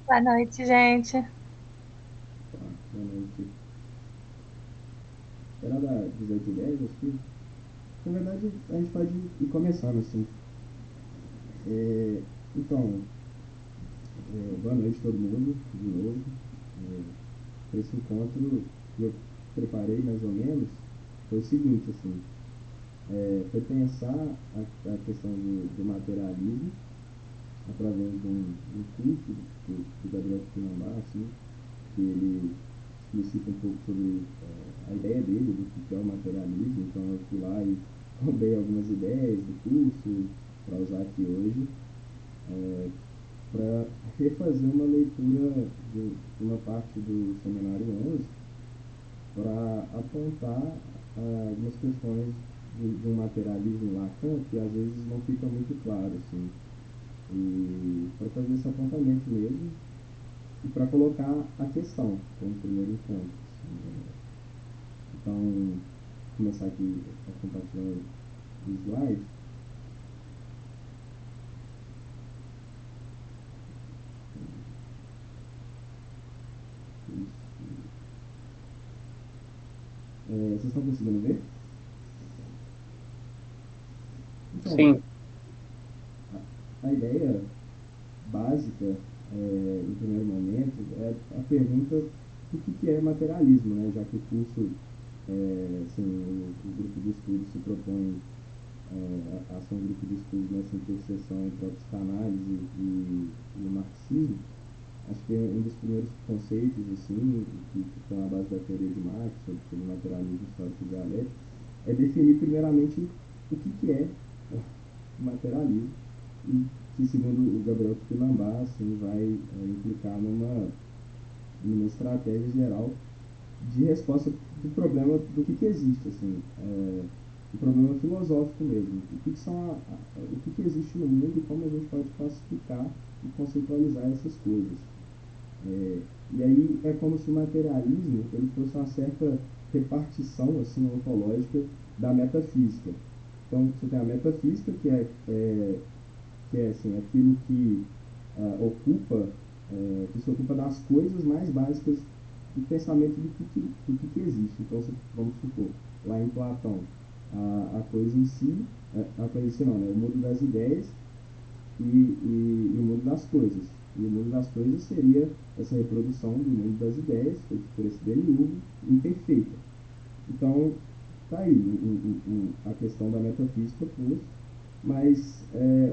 Boa noite, gente. Tá, boa noite. Era das 8h10, acho que. Na verdade, a gente pode ir começando assim. É, então, boa noite todo mundo, de novo. Para esse encontro que eu preparei mais ou menos, foi o seguinte, assim. Foi pensar a questão do materialismo através de um curso do Gabriel Tupinambá, assim, que ele explicita um pouco sobre a ideia dele do que é o materialismo. Então eu fui lá e roubei algumas ideias do curso para usar aqui hoje, para refazer uma leitura de uma parte do seminário 11 para apontar algumas questões de um materialismo Lacan que às vezes não fica muito claro, assim, e para fazer esse apontamento mesmo e para colocar a questão como primeiro encontro. Assim. Então, vou começar aqui a compartilhar o slide. Vocês estão conseguindo ver? Então, Sim, a ideia básica, no primeiro momento, é a pergunta do que é materialismo, né? Já que o curso, assim, o grupo de estudo se propõe a ser um grupo de estudo nessa interseção entre a psicanálise e o marxismo. Acho que um dos primeiros conceitos assim que estão na base da teoria de Marx sobre o materialismo histórico dialético é definir primeiramente o que é o materialismo e que, segundo o Gabriel Tupinambá, assim, vai implicar numa estratégia geral de resposta do problema do que existe, assim, um problema filosófico mesmo. O que existe no mundo e como a gente pode classificar e conceitualizar essas coisas. E aí é como se o materialismo ele fosse uma certa repartição assim ontológica da metafísica. Então você tem a metafísica que é assim aquilo que ocupa que se ocupa das coisas mais básicas do pensamento do que existe. Então vamos supor lá em Platão a coisa em si, a coisa em si não, né? O mundo das ideias e o mundo das coisas. E o mundo das coisas seria essa reprodução do mundo das ideias, feito por esse demiurgo, imperfeita. Então, tá aí a questão da metafísica posto, mas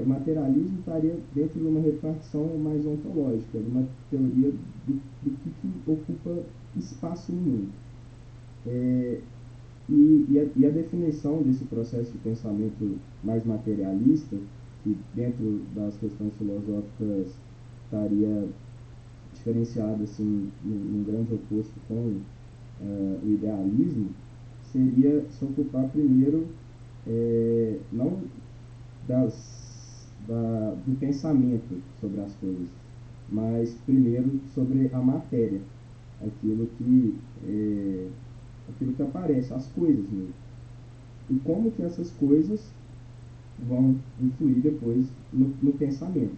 o materialismo estaria dentro de uma repartição mais ontológica, de uma teoria do que ocupa espaço no mundo. É, e a definição desse processo de pensamento mais materialista, que dentro das questões filosóficas estaria diferenciado assim, num grande oposto com o idealismo, seria se ocupar primeiro não do pensamento sobre as coisas, mas primeiro sobre a matéria, aquilo que, aquilo que aparece, as coisas mesmo. E como que essas coisas vão influir depois no pensamento.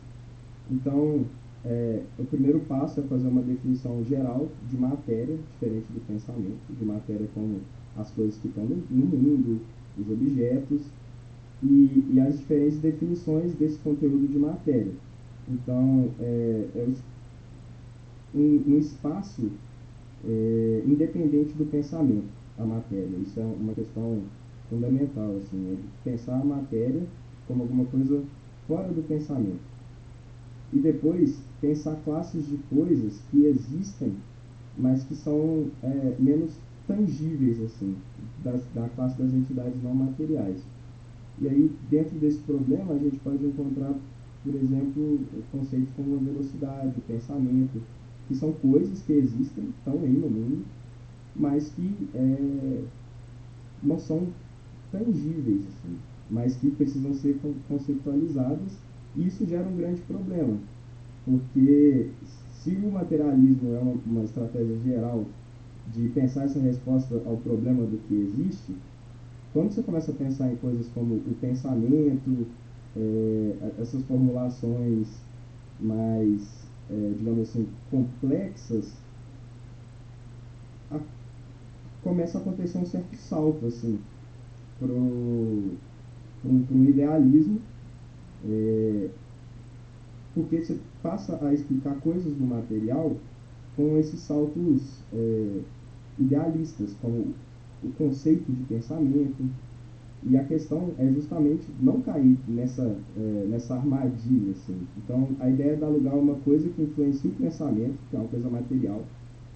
Então, o primeiro passo é fazer uma definição geral de matéria, diferente do pensamento, de matéria como as coisas que estão no mundo, os objetos, e as diferentes definições desse conteúdo de matéria. Então, um espaço independente do pensamento, a matéria. Isso é uma questão fundamental, assim, é pensar a matéria como alguma coisa fora do pensamento. E depois pensar classes de coisas que existem, mas que são menos tangíveis, assim, da classe das entidades não materiais. E aí, dentro desse problema, a gente pode encontrar, por exemplo, conceitos como a velocidade, o pensamento, que são coisas que existem, estão aí no mundo, mas que não são tangíveis, assim, mas que precisam ser conceitualizadas, e isso gera um grande problema, porque se o materialismo é uma estratégia geral de pensar essa resposta ao problema do que existe, quando você começa a pensar em coisas como o pensamento, essas formulações mais digamos assim, complexas, a, começa a acontecer um certo salto, assim, para um idealismo, é, porque você passa a explicar coisas do material com esses saltos idealistas, como o conceito de pensamento. E a questão é justamente não cair nessa armadilha. Assim. Então, a ideia é dar lugar a uma coisa que influencia o pensamento, que é uma coisa material,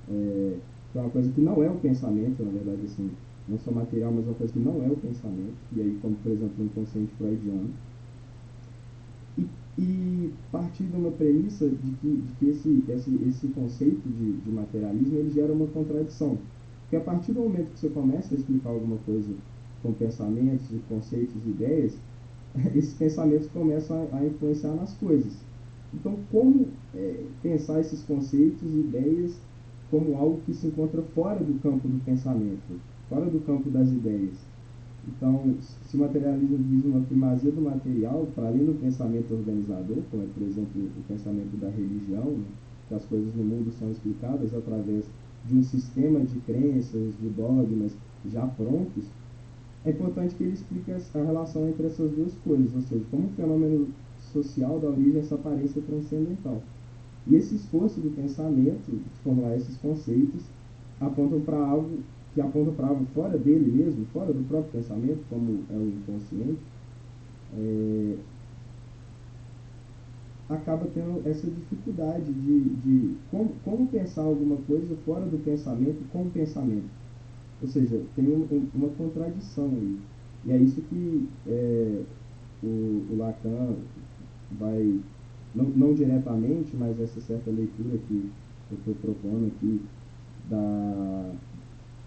que é uma coisa que não é o pensamento, na verdade, assim, não só material, mas uma coisa que não é o pensamento, e aí, como por exemplo, o inconsciente freudiano, e partir de uma premissa de que esse conceito de materialismo ele gera uma contradição. Porque a partir do momento que você começa a explicar alguma coisa com pensamentos e conceitos e ideias, esses pensamentos começam a influenciar nas coisas. Então, como pensar esses conceitos e ideias como algo que se encontra fora do campo do pensamento, fora do campo das ideias? Então, se o materialismo diz uma primazia do material, para além do pensamento organizador, como é, por exemplo, o pensamento da religião, né, que as coisas no mundo são explicadas através de um sistema de crenças, de dogmas já prontos, é importante que ele explique a relação entre essas duas coisas, ou seja, como um fenômeno social dá origem a essa aparência transcendental. E esse esforço do pensamento, de formular esses conceitos, apontam para algo que aponta para algo fora dele mesmo, fora do próprio pensamento, como é o inconsciente, é, acaba tendo essa dificuldade de como pensar alguma coisa fora do pensamento com o pensamento. Ou seja, tem uma contradição aí. E é isso que o Lacan vai, não diretamente, mas essa certa leitura que eu estou propondo aqui, da,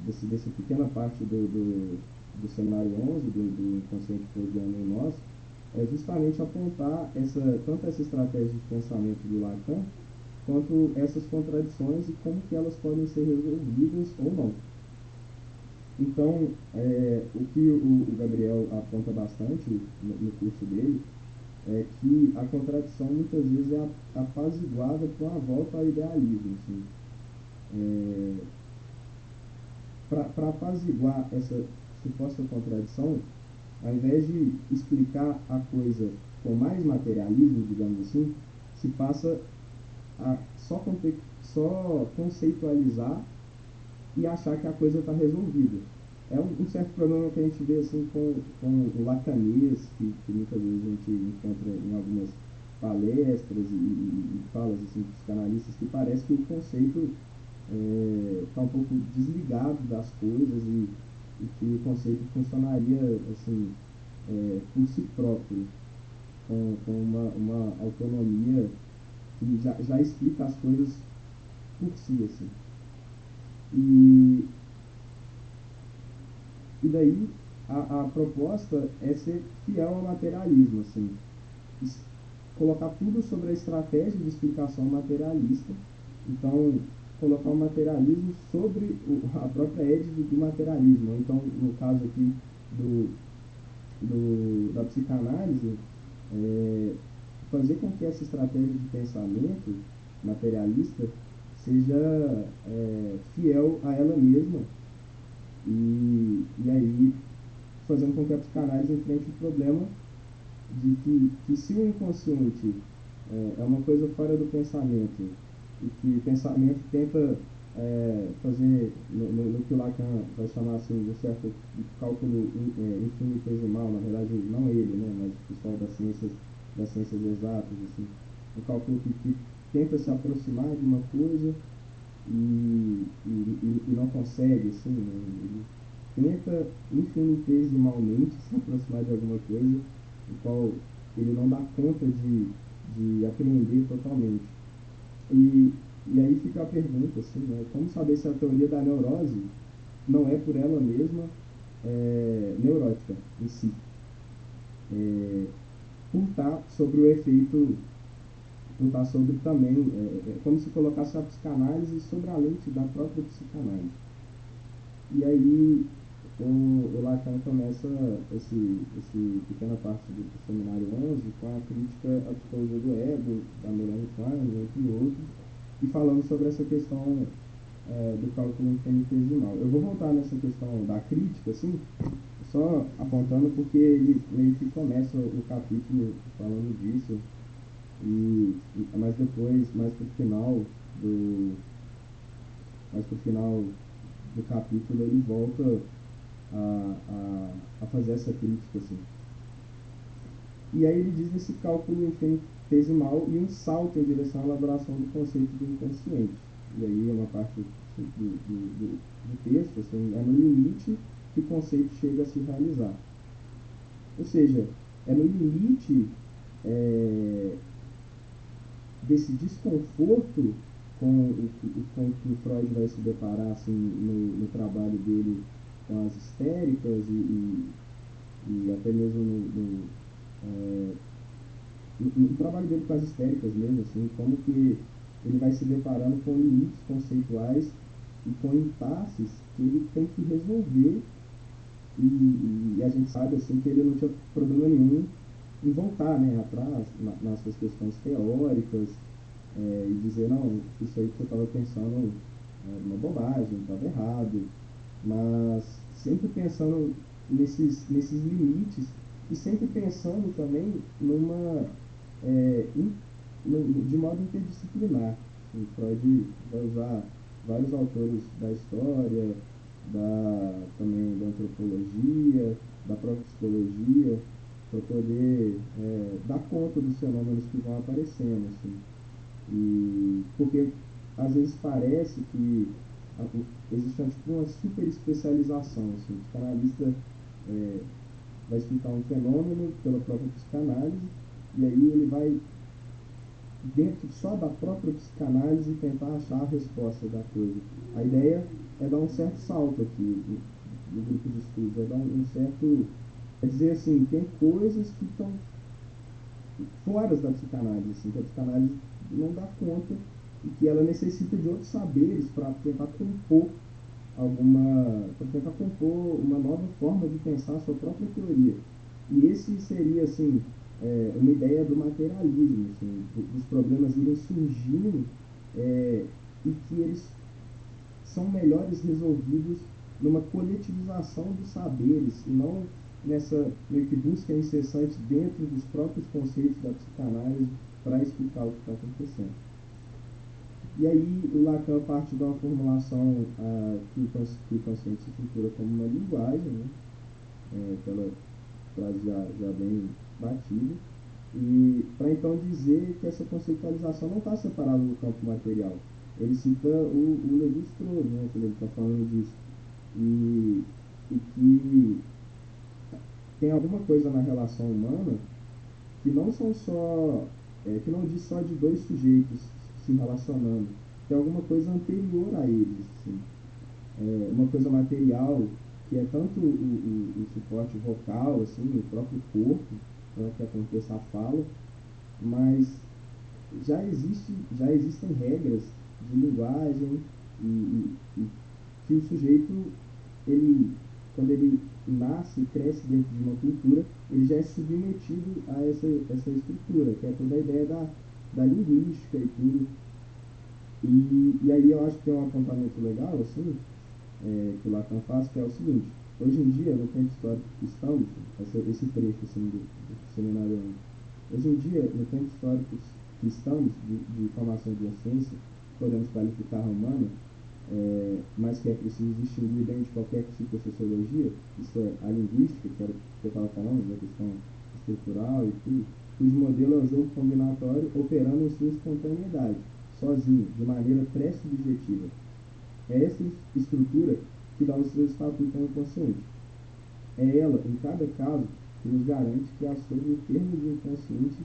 dessa pequena parte do seminário 11, do inconsciente freudiano em nós, é justamente apontar tanto essa estratégia de pensamento do Lacan, quanto essas contradições e como que elas podem ser resolvidas ou não. Então, o que o Gabriel aponta bastante no curso dele é que a contradição muitas vezes é apaziguada por uma volta ao idealismo. Assim. Para apaziguar essa suposta contradição, ao invés de explicar a coisa com mais materialismo, digamos assim, se passa a só conceitualizar e achar que a coisa está resolvida. É um certo problema que a gente vê assim com o lacanês, que muitas vezes a gente encontra em algumas palestras e falas assim, dos canalistas, que parece que o conceito está um pouco desligado das coisas e que o conceito funcionaria assim, por si próprio, com uma autonomia que já explica as coisas por si. Assim. E E daí a proposta é ser fiel ao materialismo, assim, colocar tudo sobre a estratégia de explicação materialista. Então, colocar o materialismo sobre a própria égide do materialismo. Então, no caso aqui da psicanálise, é, fazer com que essa estratégia de pensamento materialista seja fiel a ela mesma e aí fazendo com que a psicanálise enfrente o problema de que se o inconsciente é uma coisa fora do pensamento e que o pensamento tenta fazer no que o Lacan vai chamar assim de um certo cálculo infinitesimal, na verdade não ele, né, mas o pessoal das ciências exatas, assim, um cálculo que tenta se aproximar de uma coisa e não consegue, assim, né? Ele tenta infinitesimalmente se aproximar de alguma coisa o qual ele não dá conta de apreender totalmente. E, e aí fica a pergunta, assim, né? Como saber se a teoria da neurose não é por ela mesma neurótica em si? Por estar sobre o efeito, por estar sobre também, como se colocasse a psicanálise sobre a lente da própria psicanálise. E aí o Lacan começa esse pequena parte do seminário 11 assim, com a crítica à psicologia do ego, da Melanie Klein, entre outros, e falando sobre essa questão do cálculo infinitesimal. Eu vou voltar nessa questão da crítica, assim, só apontando porque ele meio que começa o capítulo falando disso, mas depois, do, mais pro final do capítulo, ele volta a fazer essa crítica, assim. E aí ele diz esse cálculo infinitesimal e um salto em direção à elaboração do conceito do inconsciente. E aí é uma parte do texto, assim, é no limite que o conceito chega a se realizar. Ou seja, é no limite é, desse desconforto com o que o Freud vai se deparar assim, no trabalho dele com as histéricas e até mesmo é, no trabalho dele com as histéricas mesmo, assim, como que ele vai se deparando com limites conceituais e com impasses que ele tem que resolver e a gente sabe assim que ele não tinha problema nenhum em voltar, né, atrás nas suas questões teóricas e dizer, não, isso aí que você estava pensando é uma bobagem, estava errado, mas sempre pensando nesses limites e sempre pensando também in, de modo interdisciplinar. O Freud vai usar vários autores da história, também da antropologia, da própria psicologia, para poder dar conta dos fenômenos que vão aparecendo. Assim. Porque às vezes parece que existe tipo, uma super especialização. Assim, o psicanalista é, vai explicar um fenômeno pela própria psicanálise e aí ele vai dentro só da própria psicanálise tentar achar a resposta da coisa. A ideia é dar um certo salto aqui no grupo de estudos, é dar um certo. É dizer assim, tem coisas que estão fora da psicanálise, assim, que a psicanálise não dá conta e que ela necessita de outros saberes para tentar compor para tentar compor uma nova forma de pensar a sua própria teoria. E esse seria, assim, uma ideia do materialismo, assim, dos problemas irem surgindo e que eles são melhores resolvidos numa coletivização dos saberes e não nessa meio que busca incessante dentro dos próprios conceitos da psicanálise para explicar o que está acontecendo. E aí o Lacan parte de uma formulação que o consciente se estrutura como uma linguagem, né? Aquela frase já bem batida, e para então dizer que essa conceitualização não está separada do campo material. Ele cita o Levi-Strauss, né, quando ele está falando disso, e, e que tem alguma coisa na relação humana que não são só que não diz só de dois sujeitos se relacionando, tem alguma coisa anterior a eles, assim. Uma coisa material que é tanto o suporte vocal, assim, o próprio corpo, para que aconteça a fala, mas já existem regras de linguagem e que o sujeito, ele, quando ele nasce e cresce dentro de uma cultura, ele já é submetido a essa estrutura, que é toda a ideia da linguística e tudo. E aí eu acho que tem um apontamento legal, assim, que o Lacan faz, que é o seguinte: hoje em dia, no tempo histórico que estamos, esse trecho assim, do seminário 1, hoje em dia, no tempo histórico que estamos, de formação de uma ciência, podemos qualificar a humana, mas que é preciso distinguir bem de qualquer psicossociologia, isto é, a linguística, que era o que eu estava falando, da questão estrutural e tudo, cujo modelo é o jogo combinatório operando em sua espontaneidade, sozinho, de maneira pré-subjetiva. É essa estrutura que dá o seu estatuto ao inconsciente. É ela, em cada caso, que nos garante que há sobre o termo de inconsciente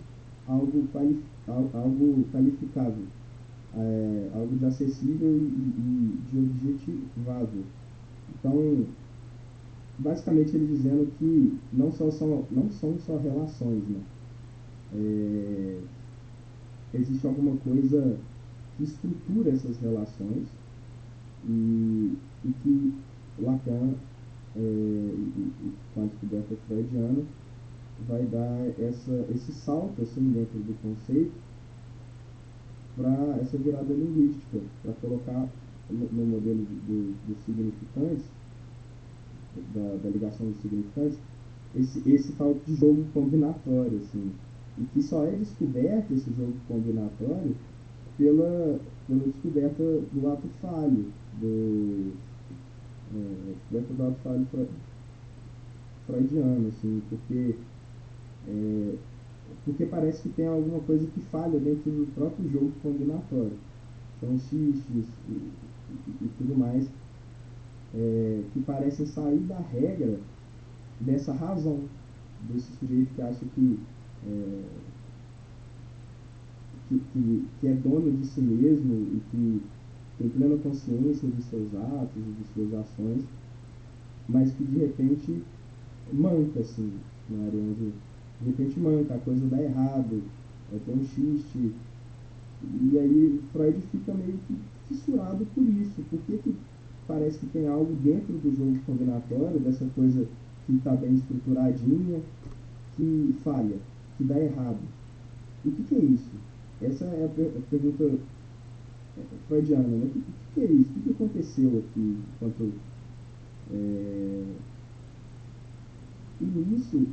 algo qualificável, algo de acessível e de objetivável. Então, basicamente ele dizendo que não são só relações, né? É, existe alguma coisa que estrutura essas relações e que Lacan, com a descoberta freudiana, vai dar esse salto assim dentro do conceito para essa virada linguística, para colocar no modelo dos significantes, da ligação dos significantes, esse tal de jogo combinatório, assim, e que só é descoberto esse jogo combinatório pela descoberta do ato falho, descoberta do ato falho freudiano, assim, é, porque parece que tem alguma coisa que falha dentro do próprio jogo combinatório. São xistes e tudo mais, que parecem sair da regra dessa razão, desse sujeito que acha é, que é dono de si mesmo e que tem plena consciência dos seus atos e de suas ações, mas que de repente manca, assim, na área onde de repente manca, a coisa dá errado, tem um xiste, e aí Freud fica meio que fissurado por isso. Por que parece que tem algo dentro do jogo combinatório, dessa coisa que está bem estruturadinha, que falha, que dá errado? E o que é isso? Essa é a pergunta freudiana, né? O que é isso? O que aconteceu aqui? É... E nisso,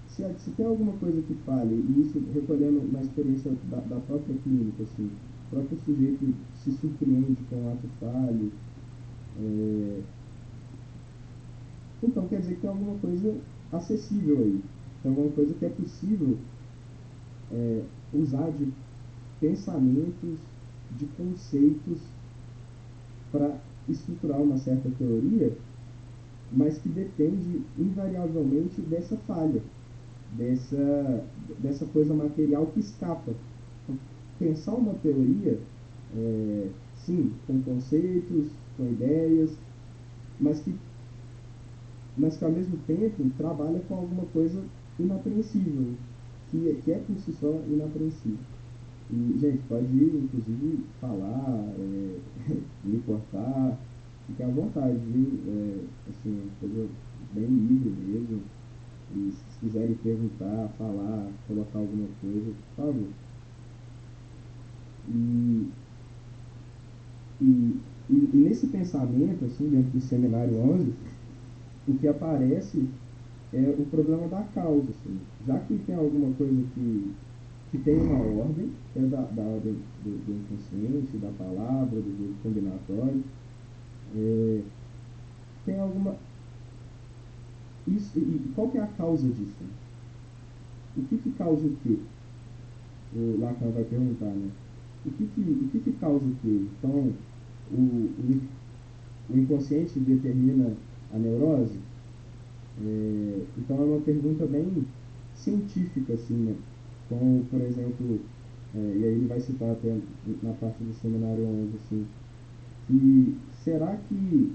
se tem alguma coisa que falha, e isso recolhendo na experiência da própria clínica, assim, o próprio sujeito se surpreende com o ato falho, é... então quer dizer que tem alguma coisa acessível aí, tem alguma coisa que é possível usar de pensamentos, de conceitos para estruturar uma certa teoria, mas que depende invariavelmente dessa falha, dessa, dessa coisa material que escapa. Então, pensar uma teoria, sim, com conceitos, com ideias, mas que, mas que ao mesmo tempo trabalha com alguma coisa inapreensível, que é por si só inapreensível. E, gente, pode inclusive falar, me cortar, fique à vontade, viu? Assim, coisa bem livre mesmo. E se quiserem perguntar, falar, colocar alguma coisa, por favor. E, e, e nesse pensamento, assim, dentro do seminário 11, o que aparece é o problema da causa, assim. Já que tem alguma coisa que tem uma ordem, que é da ordem do inconsciente, da palavra, do jogo combinatório, é, tem alguma. Isso, e qual que é a causa disso? O que causa o quê? O Lacan vai perguntar, né? O que causa o quê? Então, o inconsciente determina a neurose? Então, é uma pergunta bem científica, assim, né? Como, por exemplo, e aí ele vai citar até na parte do seminário 11, assim, que será que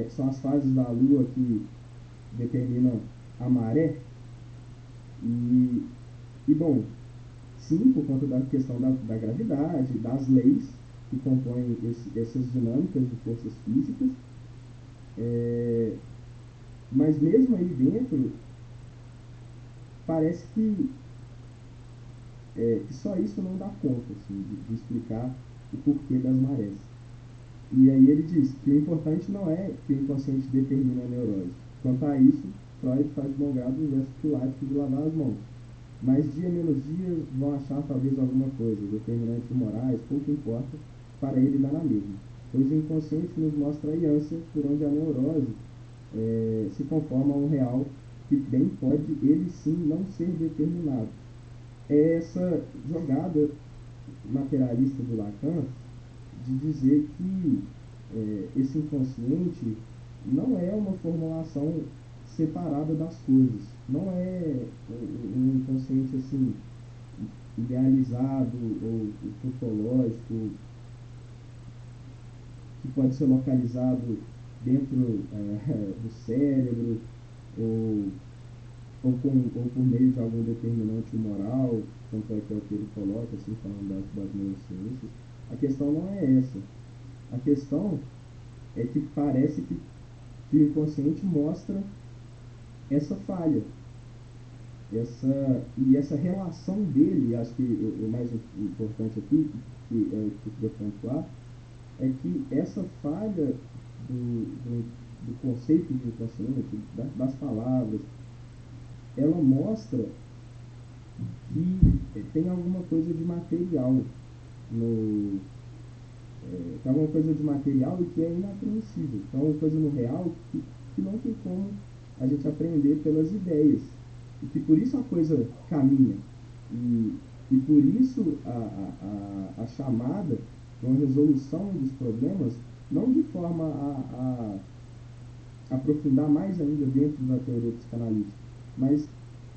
são as fases da Lua que determinam a maré? E, e bom, sim, por conta da questão da gravidade, das leis que compõem essas dinâmicas de forças físicas, é, mas mesmo aí dentro, parece que só isso não dá conta assim, de explicar o porquê das marés. E aí ele diz que o importante não é que o inconsciente determine a neurose. Quanto a isso, Freud faz de bom grado o gesto pilático de lavar as mãos. Mas dia menos dia vão achar talvez alguma coisa, determinantes morais, pouco importa, para ele dá na mesma. Pois o inconsciente nos mostra a aliança por onde a neurose se conforma a um real que bem pode ele sim não ser determinado. É essa jogada materialista do Lacan de dizer que esse inconsciente não é uma formulação separada das coisas, não é um inconsciente assim idealizado ou tautológico que pode ser localizado dentro do cérebro ou, ou por meio de algum determinante moral, tanto é que é o que ele coloca, assim, falando das neurociências. A questão não é essa. A questão é que parece que o inconsciente mostra essa falha, essa relação dele. Acho que o mais importante aqui, que eu queria pontuar, é que essa falha do conceito de inconsciente, das palavras, ela mostra que tem alguma coisa de material no tem alguma coisa de material e que é inapreensível. Então, uma coisa no real que não tem como a gente aprender pelas ideias. E que por isso a coisa caminha. E, e por isso a chamada de uma resolução dos problemas, não de forma a aprofundar mais ainda dentro da teoria psicanalítica, mas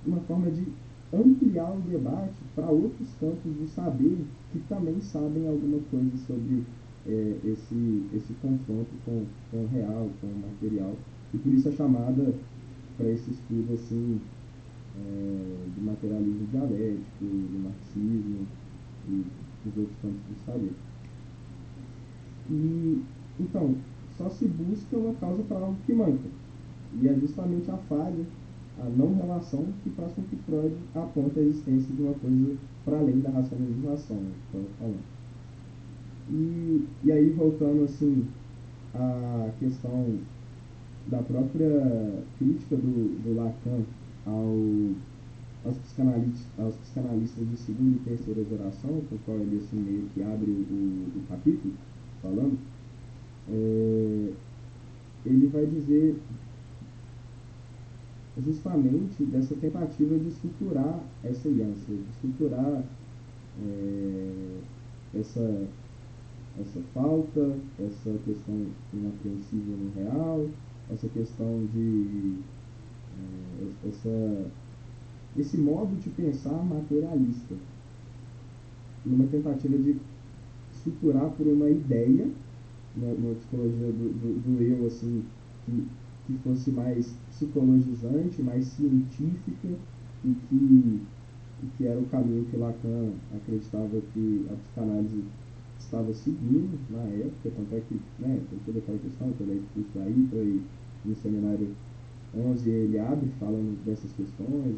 uma forma de ampliar o debate para outros campos do saber que também sabem alguma coisa sobre esse confronto com o real, com o material. E por isso a chamada para esse estudo assim, do materialismo dialético, do marxismo e dos outros campos do saber. E, então, só se busca uma causa para algo que manca. E é justamente a falha, a não relação, que faz com que Freud aponte a existência de uma coisa para além da racionalização, né, que estava falando. E aí, voltando assim à questão da própria crítica do Lacan aos psicanalistas de segunda e terceira geração, com o qual ele assim, meio que abre o capítulo, falando, é, ele vai dizer justamente dessa tentativa de estruturar essa aliança, de estruturar é, essa, essa falta, essa questão inapreensível no real, essa questão de esse modo de pensar materialista, numa tentativa de estruturar por uma ideia, numa psicologia do eu, assim, que, que fosse mais psicologizante, mais científica, e que era o caminho que Lacan acreditava que a psicanálise estava seguindo na época, tanto é que, né, tem toda aquela questão que ele é expulso da IPA e no seminário 11 ele abre falando dessas questões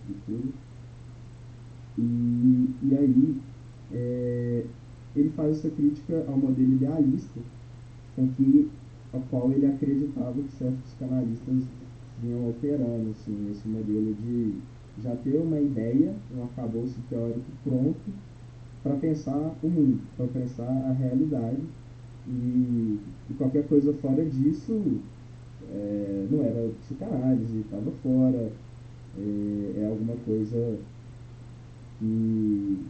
e tudo. E aí ele faz essa crítica ao modelo idealista ao qual ele acreditava que certos psicanalistas vinham operando, assim, esse modelo de já ter uma ideia, um arcabouço teórico pronto para pensar o mundo, para pensar a realidade, e qualquer coisa fora disso não era psicanálise, estava fora, é alguma coisa que,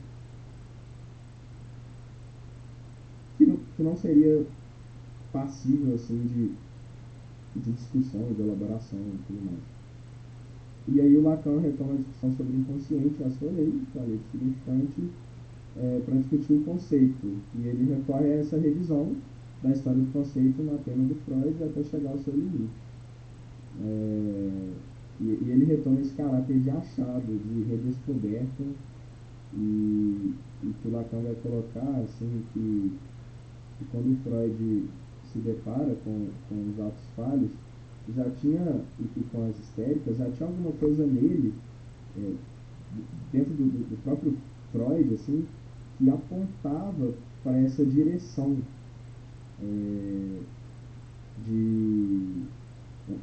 que não seria passível assim, de discussão, de elaboração e tudo mais. E aí o Lacan retoma a discussão sobre o inconsciente, a sua lei, a lei do significante, para discutir o conceito. E ele recorre a essa revisão da história do conceito na pena do Freud até chegar ao seu limite. É, e ele retoma esse caráter de achado, de redescoberta, e que o Lacan vai colocar assim que quando o Freud se depara com os atos falhos, já tinha, e com as histéricas, já tinha alguma coisa nele, é, dentro do próprio Freud, assim, que apontava para essa direção é, de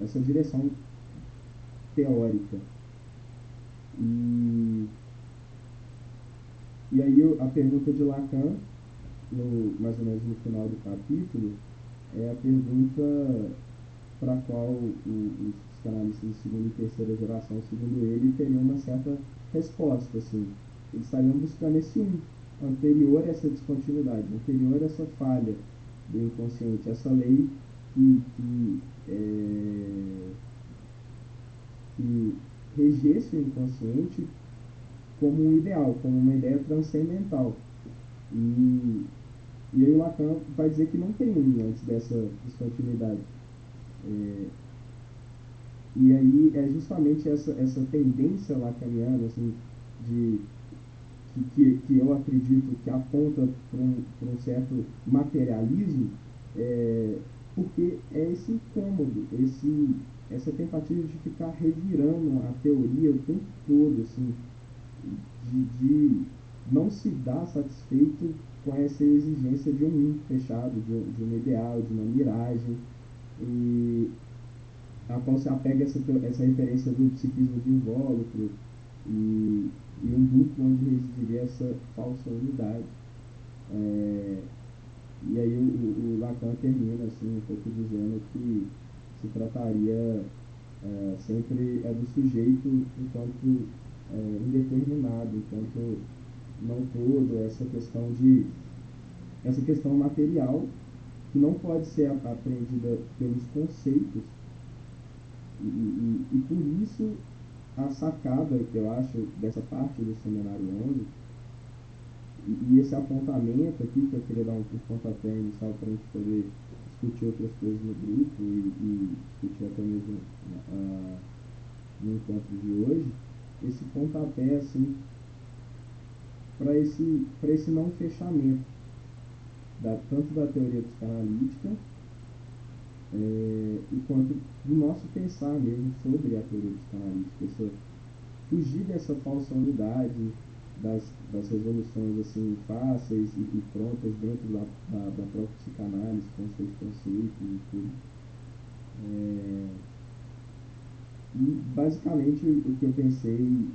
essa direção teórica. E, e aí a pergunta de Lacan, mais ou menos no final do capítulo, é a pergunta para a qual os psicanalistas de segunda e terceira geração, segundo ele, teriam uma certa resposta. Assim. Eles estariam buscando esse anterior a essa descontinuidade, anterior a essa falha do inconsciente, essa lei que, que regesse o inconsciente como um ideal, como uma ideia transcendental. E, e aí o Lacan vai dizer que não tem antes dessa descontinuidade. É, E aí é justamente essa tendência lacaniana, assim, de, que eu acredito que aponta para um certo materialismo, porque é esse incômodo, essa tentativa de ficar revirando a teoria o tempo todo, assim, de não se dar satisfeito com essa exigência de um mundo fechado, de um ideal, de uma miragem, e a qual se apega essa referência do psiquismo de invólucro e um duplo onde residiria essa falsa unidade. É, e aí o Lacan termina assim, um pouco dizendo que se trataria sempre do sujeito enquanto indeterminado, enquanto não todo, essa questão material que não pode ser apreendida pelos conceitos e por isso a sacada que eu acho dessa parte do seminário 11 e esse apontamento aqui que eu queria dar um pontapé inicial para a gente poder discutir outras coisas no grupo e discutir até mesmo no encontro de hoje, esse pontapé assim para esse não fechamento tanto da teoria psicanalítica e quanto do nosso pensar mesmo sobre a teoria psicanalítica, fugir dessa falsa unidade das resoluções assim fáceis e prontas dentro da própria psicanálise com seus conceitos e tudo. E basicamente o que eu pensei no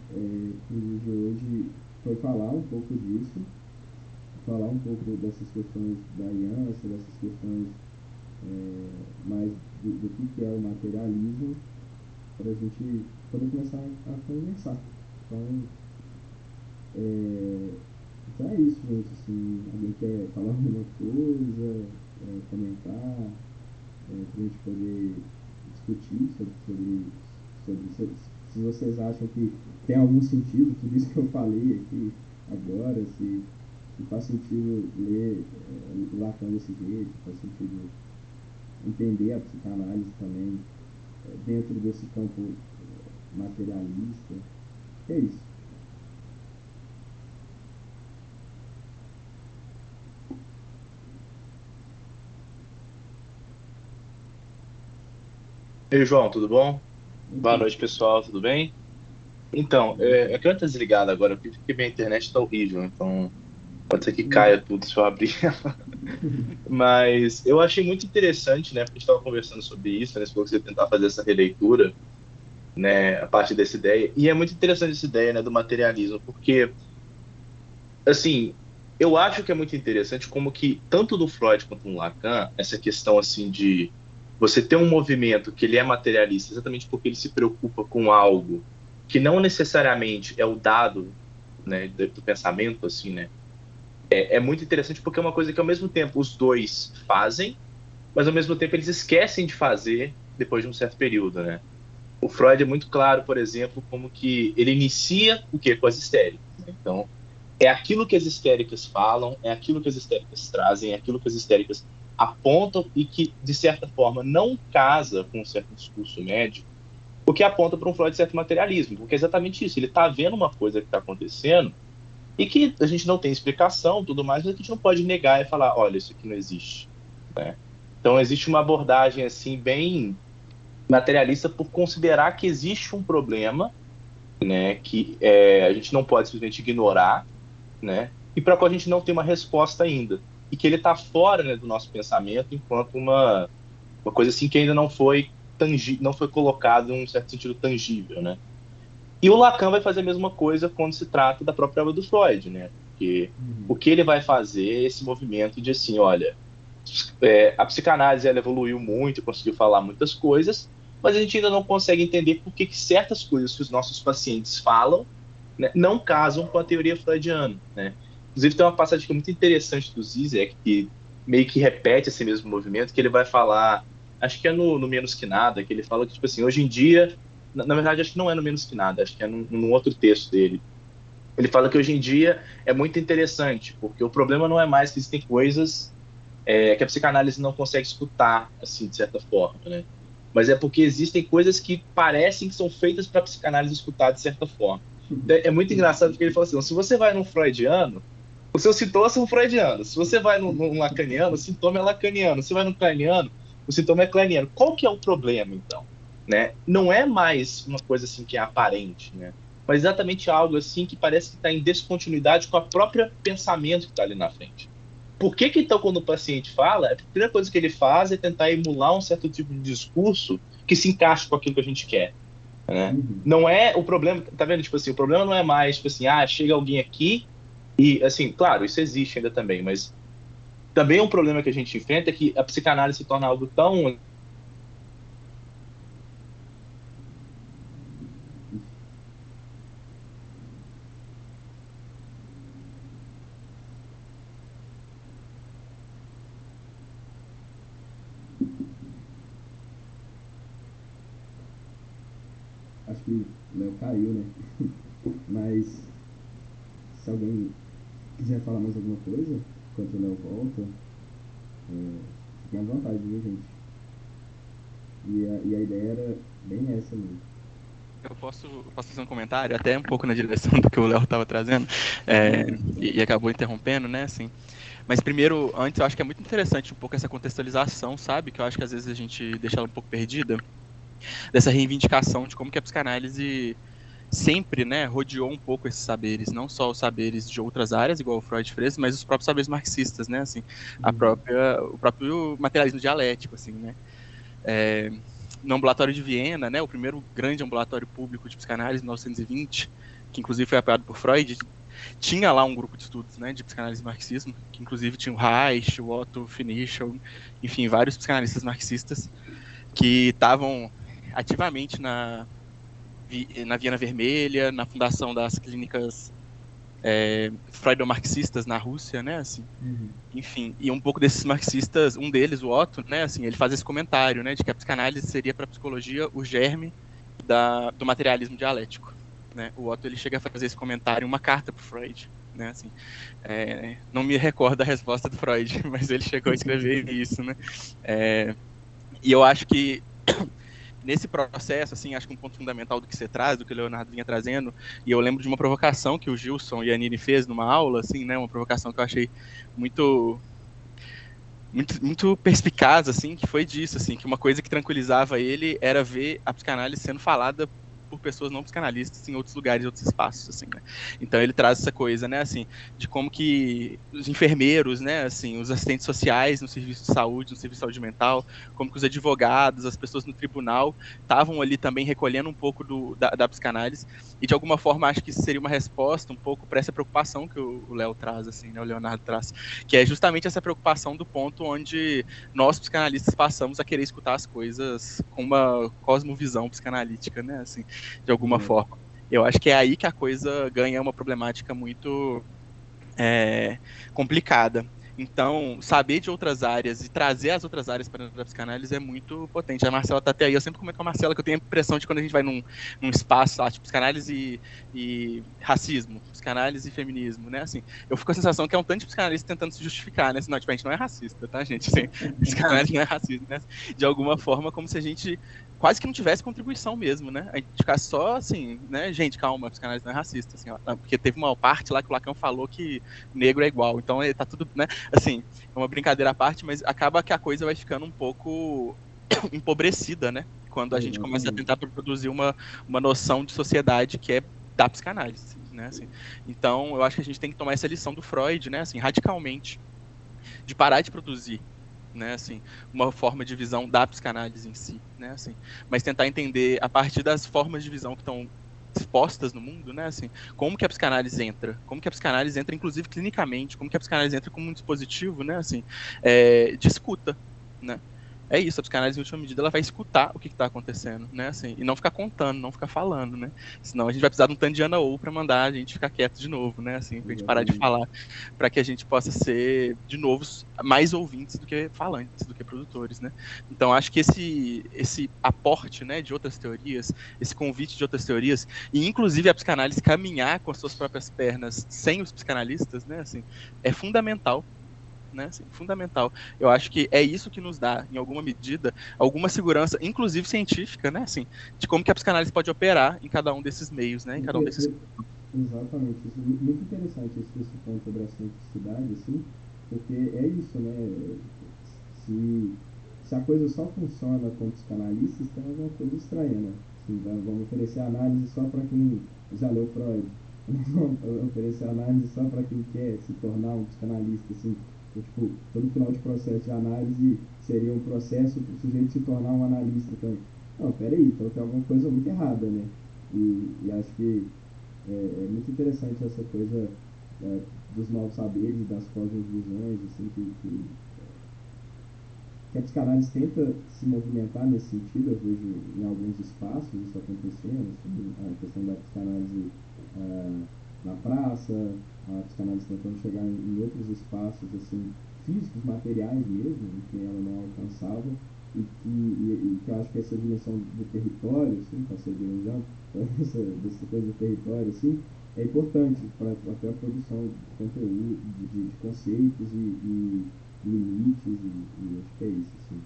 vídeo de hoje foi falar um pouco disso, falar um pouco dessas questões da aliança, dessas questões mais do que é o materialismo, para a gente poder começar a conversar. Então é isso, gente. Assim, alguém quer falar alguma coisa, comentar, para a gente poder discutir se vocês acham que tem algum sentido tudo isso que eu falei aqui agora, se faz sentido ler Lacan desse jeito, se faz sentido entender a psicanálise também dentro desse campo materialista. É isso. Ei, João, tudo bom? Boa Ok. noite, pessoal, tudo bem? Então, é que eu tô desligado agora, porque minha internet tá horrível, então pode ser que Uhum. caia tudo se eu abrir. Mas eu achei muito interessante, né, porque a gente estava conversando sobre isso, né, se você tentar fazer essa releitura, né, a partir dessa ideia. E é muito interessante essa ideia, né, do materialismo, porque, assim, eu acho que é muito interessante como que, tanto no Freud quanto no Lacan, essa questão, assim, de você ter um movimento que ele é materialista exatamente porque ele se preocupa com algo que não necessariamente é o dado, né, do pensamento, assim, né, é muito interessante porque é uma coisa que, ao mesmo tempo, os dois fazem, mas, ao mesmo tempo, eles esquecem de fazer depois de um certo período, né. O Freud é muito claro, por exemplo, como que ele inicia o quê? Com as histéricas, né? Então, é aquilo que as histéricas falam, é aquilo que as histéricas trazem, é aquilo que as histéricas apontam e que, de certa forma, não casa com um certo discurso médico, o que aponta para um Freud de certo materialismo, porque é exatamente isso. Ele está vendo uma coisa que está acontecendo e que a gente não tem explicação, tudo mais, mas que a gente não pode negar e falar, olha, isso aqui não existe, né? Então, existe uma abordagem, assim, bem materialista por considerar que existe um problema, né, que a gente não pode simplesmente ignorar, né, e para o qual a gente não tem uma resposta ainda. E que ele está fora, né, do nosso pensamento enquanto uma coisa assim que ainda não foi colocado em um certo sentido tangível, né? E o Lacan vai fazer a mesma coisa quando se trata da própria obra do Freud, né? Porque Uhum. o que ele vai fazer é esse movimento de assim, olha, a psicanálise ela evoluiu muito, conseguiu falar muitas coisas, mas a gente ainda não consegue entender por que certas coisas que os nossos pacientes falam, né, não casam com a teoria freudiana, né? Inclusive tem uma passagem que é muito interessante do Zizek, que meio que repete esse mesmo movimento, que ele vai falar, acho que é no Menos que Nada, que ele fala que, tipo assim, hoje em dia, na verdade, acho que não é no Menos que Nada, acho que é num outro texto dele. Ele fala que hoje em dia é muito interessante, porque o problema não é mais que existem coisas que a psicanálise não consegue escutar, assim, de certa forma, né? Mas é porque existem coisas que parecem que são feitas para a psicanálise escutar de certa forma. Então, é muito engraçado porque ele fala assim: se você vai num freudiano, os seus sintomas são freudianos. Se você vai num lacaniano, o sintoma é lacaniano. Se você vai num kleiniano, o sintoma é kleiniano. Qual que é o problema, então? né? Não é mais uma coisa assim que é aparente, né? Mas exatamente algo assim que parece que está em descontinuidade com a própria pensamento que está ali na frente. Por que que então quando o paciente fala, a primeira coisa que ele faz é tentar emular um certo tipo de discurso que se encaixe com aquilo que a gente quer, né? Uhum. Não é o problema, tá vendo? Tipo assim, o problema não é mais, tipo assim, chega alguém aqui e, assim, claro, isso existe ainda também, mas também um problema que a gente enfrenta é que a psicanálise se torna algo tão. Acho que o Léo caiu, né? Mas se alguém quiser falar mais alguma coisa, enquanto o Léo volta, fiquem à vontade, viu, gente? E a ideia era bem essa mesmo. Eu posso fazer um comentário, até um pouco na direção do que o Léo estava trazendo, é, Claro, claro. e acabou interrompendo, né, assim. Mas primeiro, antes, eu acho que é muito interessante um pouco essa contextualização, sabe? Que eu acho que às vezes a gente deixa ela um pouco perdida, dessa reivindicação de como que a psicanálise sempre, né, rodeou um pouco esses saberes, não só os saberes de outras áreas, igual o Freud fez, mas os próprios saberes marxistas, né, assim, Uhum. o próprio materialismo dialético, assim, né. É, no ambulatório de Viena, né, o primeiro grande ambulatório público de psicanálise, em 1920, que inclusive foi apoiado por Freud, tinha lá um grupo de estudos, né, de psicanálise e marxismo, que inclusive tinha o Reich, o Otto Finichel, enfim, vários psicanalistas marxistas que estavam ativamente na Viena Vermelha, na fundação das clínicas freudomarxistas na Rússia, né, assim. Uhum. Enfim, e um pouco desses marxistas, um deles, o Otto, né, assim, ele faz esse comentário, né, de que a psicanálise seria para a psicologia o germe do materialismo dialético, né. O Otto, ele chega a fazer esse comentário em uma carta para Freud, né, assim. Não me recordo da resposta do Freud, mas ele chegou a escrever isso, né. E eu acho que nesse processo, assim, acho que um ponto fundamental do que você traz, do que o Leonardo vinha trazendo, e eu lembro de uma provocação que o Gilson e a Nini fez numa aula, assim, né, uma provocação que eu achei muito muito perspicaz, assim, que foi disso, assim, que uma coisa que tranquilizava ele era ver a psicanálise sendo falada por pessoas não psicanalistas em outros lugares, em outros espaços, assim, né? Então ele traz essa coisa, né, assim, de como que os enfermeiros, né, assim, os assistentes sociais no serviço de saúde, no serviço de saúde mental, como que os advogados, as pessoas no tribunal estavam ali também recolhendo um pouco da psicanálise e de alguma forma acho que isso seria uma resposta um pouco para essa preocupação que o Léo traz, assim, né, o Leonardo traz, que é justamente essa preocupação do ponto onde nós psicanalistas passamos a querer escutar as coisas com uma cosmovisão psicanalítica, né, assim, de alguma Exato. forma. Eu acho que é aí que a coisa ganha uma problemática muito complicada. Então, saber de outras áreas e trazer as outras áreas para a psicanálise é muito potente. A Marcela está até aí. Eu sempre comento com a Marcela que eu tenho a impressão de quando a gente vai num espaço lá, tipo psicanálise e racismo, psicanálise e feminismo, né? Assim, eu fico com a sensação que é um tanto de psicanalista tentando se justificar, né? Assim, não, tipo, a gente não é racista, tá, gente? Assim, psicanálise não é racismo, né? De alguma forma, como se a gente quase que não tivesse contribuição mesmo, né? A gente ficar só assim, né? Gente, calma, a psicanálise não é racista, assim, ó, porque teve uma parte lá que o Lacan falou que negro é igual, então tá tudo, né? Assim, é uma brincadeira à parte, mas acaba que a coisa vai ficando um pouco empobrecida, né? Quando a gente começa a Exatamente. tentar produzir uma noção de sociedade que é da psicanálise, né? Assim, então, eu acho que a gente tem que tomar essa lição do Freud, né? Assim, radicalmente, de parar de produzir, né? Assim, uma forma de visão da psicanálise em si, né? Assim, mas tentar entender a partir das formas de visão que estão expostas no mundo, né? Assim, como que a psicanálise entra? Como que a psicanálise entra, inclusive clinicamente? Como que a psicanálise entra como um dispositivo, né? Assim, de escuta, né? É isso, a psicanálise, em última medida, ela vai escutar o que está acontecendo, né? Assim, e não ficar contando, não ficar falando, né? Senão a gente vai precisar de um tanto de Ana ou para mandar a gente ficar quieto de novo, né? Assim, para a gente parar de Exatamente. falar, para que a gente possa ser, de novo, mais ouvintes do que falantes, do que produtores, né? Então, acho que esse aporte, né, de outras teorias, esse convite de outras teorias, e inclusive a psicanálise caminhar com as suas próprias pernas sem os psicanalistas, né? Assim, é fundamental, né? Assim, fundamental. Eu acho que é isso que nos dá, em alguma medida, alguma segurança, inclusive científica, né? Assim, de como que a psicanálise pode operar em cada um desses meios, né? Em cada um desses. Exatamente. Isso é muito interessante esse ponto sobre a cientificidade, assim, porque é isso, né? Se, se a coisa só funciona com psicanalistas, tem alguma coisa estranha, né? Assim, vamos oferecer análise só para quem já leu Freud. Vamos oferecer análise só para quem quer se tornar um psicanalista, assim. Então, tipo, todo final de processo de análise seria um processo para o sujeito se tornar um analista também. Não, peraí, então tem alguma coisa muito errada, né? E acho que é muito interessante essa coisa dos novos saberes, das cosmovisões, assim, que a psicanálise tenta se movimentar nesse sentido. Eu vejo em alguns espaços isso acontecendo, assim, a questão da psicanálise na praça, a psicanálise tentando chegar em outros espaços assim, físicos, materiais mesmo, em que ela não alcançava, que eu acho que essa dimensão do território, assim, para ser viajando, dessa coisa do território, assim, é importante para até a produção de conteúdo, de conceitos e limites, e acho que é isso, assim.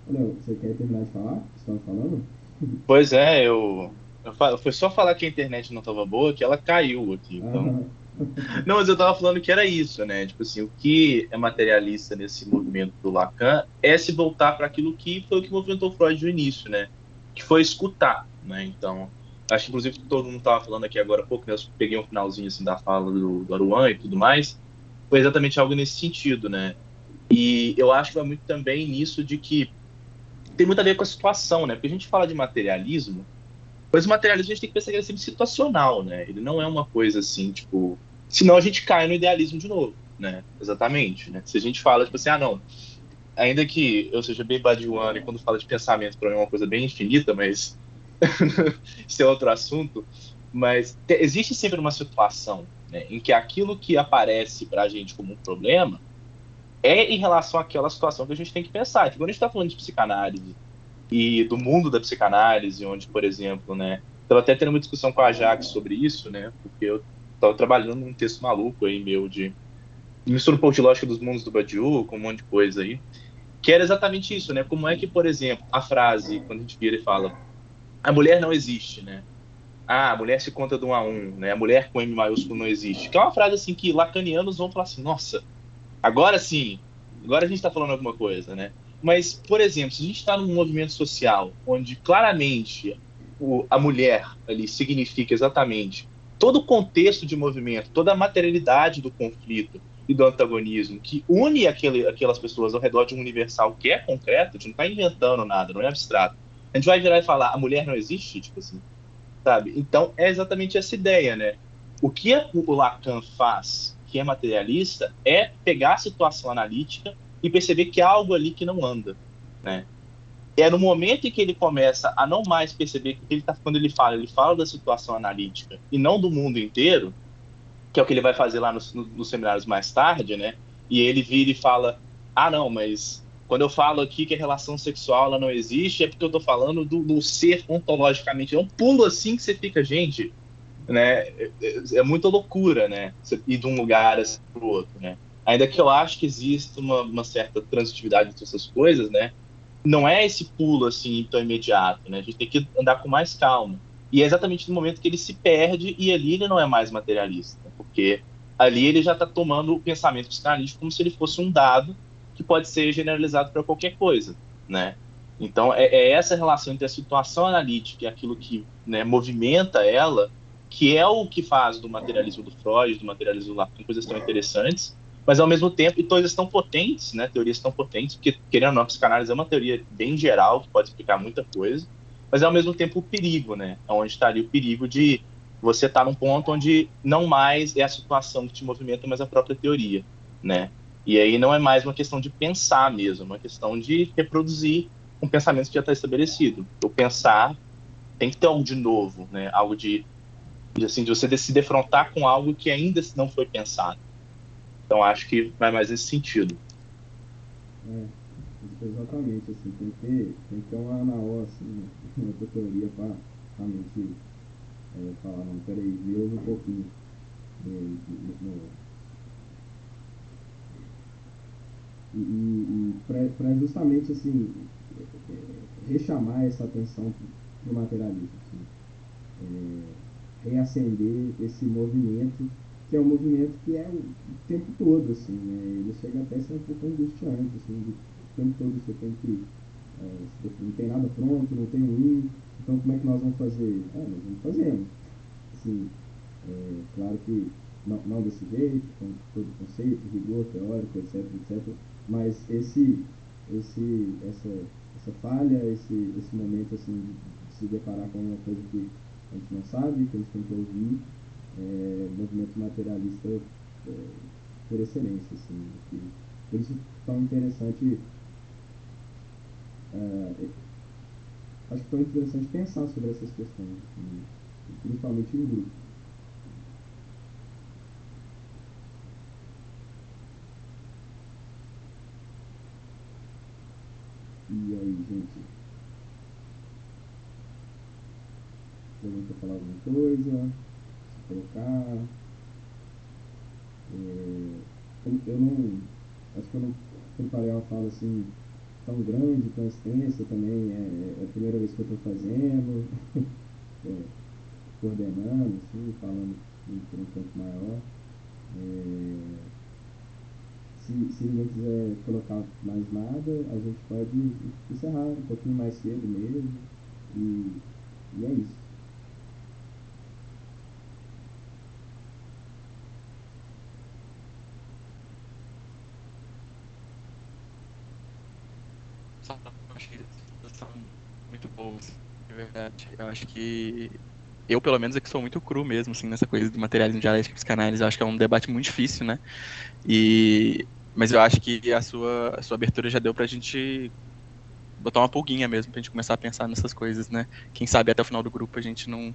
Léo, você quer terminar de falar? Você estava falando? Pois é, foi só falar que a internet não estava boa que ela caiu aqui. Então, Ah, não, mas eu estava falando que era isso, né? Tipo assim, o que é materialista nesse movimento do Lacan é se voltar para aquilo que foi o que movimentou Freud no início, né? Que foi escutar, né? Então, acho que inclusive todo mundo estava falando aqui agora há pouco, né? Eu peguei um finalzinho assim da fala do Aruan e tudo mais, foi exatamente algo nesse sentido, né? E eu acho que vai muito também nisso de que tem muito a ver com a situação, né? Porque a gente fala de materialismo, mas o materialismo a gente tem que pensar que ele é sempre situacional, né? Ele não é uma coisa assim, tipo. Senão a gente cai no idealismo de novo, né? Exatamente, né? Se a gente fala, tipo assim, ah, não, ainda que eu seja bem badiuano e quando fala de pensamento, para mim é uma coisa bem infinita, mas isso é outro assunto. Mas existe sempre uma situação, né, em que aquilo que aparece para a gente como um problema é em relação àquela situação que a gente tem que pensar. Então, quando a gente está falando de psicanálise e do mundo da psicanálise, onde, por exemplo, né, estava até tendo uma discussão com a Jaque sobre isso, né, porque eu estava trabalhando num texto maluco aí meu de mistura um pouco de lógica dos mundos do Badiou, com um monte de coisa aí, que era exatamente isso, né, como é que, por exemplo, a frase, quando a gente vira e fala, a mulher não existe, né, a mulher se conta de um a um, né, a mulher com M maiúsculo não existe, que é uma frase assim que lacanianos vão falar assim, nossa, agora sim, agora a gente está falando alguma coisa, né? Mas, por exemplo, se a gente está num movimento social onde claramente a mulher ali significa exatamente todo o contexto de movimento, toda a materialidade do conflito e do antagonismo que une aquelas pessoas ao redor de um universal que é concreto, a gente não está inventando nada, não é abstrato. A gente vai virar e falar, a mulher não existe, tipo assim, sabe? Então, é exatamente essa ideia, né? O que o Lacan faz, que é materialista, é pegar a situação analítica e perceber que há algo ali que não anda, né? É no momento em que ele começa a não mais perceber que quando ele fala da situação analítica e não do mundo inteiro, que é o que ele vai fazer lá nos seminários mais tarde, né? E ele vira e fala: ah, não, mas quando eu falo aqui que a relação sexual ela não existe, é porque eu estou falando do ser ontologicamente. É um pulo assim que você fica, gente, né? É muita loucura, né? Você ir de um lugar assim, para o outro, né? Ainda que eu acho que existe uma certa transitividade entre essas coisas, né? Não é esse pulo assim tão imediato, né? A gente tem que andar com mais calma. E é exatamente no momento que ele se perde e ali ele não é mais materialista, né? Porque ali ele já está tomando o pensamento psicanalítico como se ele fosse um dado que pode ser generalizado para qualquer coisa, né? Então é essa relação entre a situação analítica e aquilo que, né, movimenta ela, que é o que faz do materialismo do Freud, do materialismo do Lacan, coisas tão interessantes, mas ao mesmo tempo, e todas estão potentes, né? Teorias estão potentes, porque, querendo ou não, a psicanálise é uma teoria bem geral, que pode explicar muita coisa, mas ao mesmo tempo o perigo, né? Onde está ali o perigo de você estar num ponto onde não mais é a situação que te movimenta, mas a própria teoria, né? E aí não é mais uma questão de pensar mesmo, é uma questão de reproduzir um pensamento que já está estabelecido. O pensar tem que ter algo de novo, né? Algo assim, de você se defrontar com algo que ainda não foi pensado. Então, acho que vai mais nesse sentido. exatamente, assim, tem que ter uma ANAO, assim, uma outra teoria para realmente falar, não, peraí, viu um pouquinho. E para justamente, assim, rechamar essa atenção para o materialismo, assim, reacender esse movimento, que é um movimento que é o tempo todo, assim, né? Ele chega até a ser um pouco angustiante, assim, tempo todo você tem que, não tem nada pronto, não tem um I, então como é que nós vamos fazer? Nós vamos fazendo. Assim, claro que não desse jeito, com todo o conceito, rigor teórico, etc, etc, mas essa falha, esse momento assim, de se deparar com uma coisa que a gente não sabe, que a gente tem que ouvir, movimento materialista por excelência, assim, por isso tão interessante, acho que tão interessante pensar sobre essas questões, assim, principalmente em grupo. E aí, gente? Alguém quer falar alguma coisa? Se colocar? Eu não... Acho que eu não preparei uma fala assim tão grande, tão extensa também. É a primeira vez que eu estou fazendo, coordenando, assim, falando por um tempo maior. Se ninguém quiser colocar mais nada, a gente pode encerrar um pouquinho mais cedo mesmo. E é isso. Eu acho que elas são muito boas, de verdade. Eu acho que eu, pelo menos, é que sou muito cru mesmo, assim, nessa coisa do materialismo dialético e psicanálise. Eu acho que é um debate muito difícil, né? Mas eu acho que a sua abertura já deu pra gente botar uma pulguinha mesmo, pra gente começar a pensar nessas coisas, né? Quem sabe até o final do grupo a gente não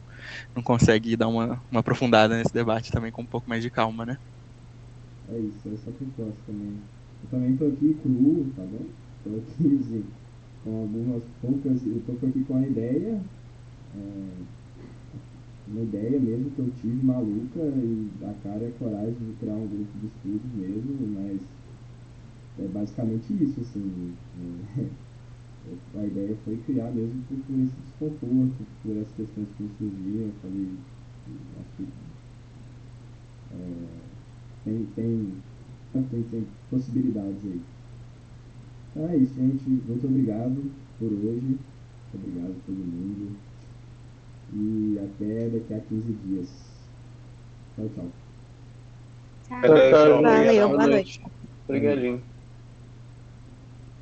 consegue dar uma aprofundada nesse debate também com um pouco mais de calma, né? É isso, é só que eu posso também. Eu também tô aqui cru, tá bom? Tô aqui, assim, com algumas poucas. Eu tô aqui com a ideia, é, uma ideia mesmo que eu tive maluca e a cara e a coragem de criar um grupo de estudos mesmo, mas é basicamente isso, assim. A ideia foi criar mesmo por esse desconforto, por essas questões que me surgiam. Eu falei, acho que tem, tem, tem possibilidades aí. Então é isso, gente. Muito obrigado por hoje. Obrigado a todo mundo. E até daqui a 15 dias. Tchau, tchau. Tchau. Valeu, Tchau, tchau, gente. Valeu, obrigadão. Boa boa noite. noite. Boa noite. Obrigadinho.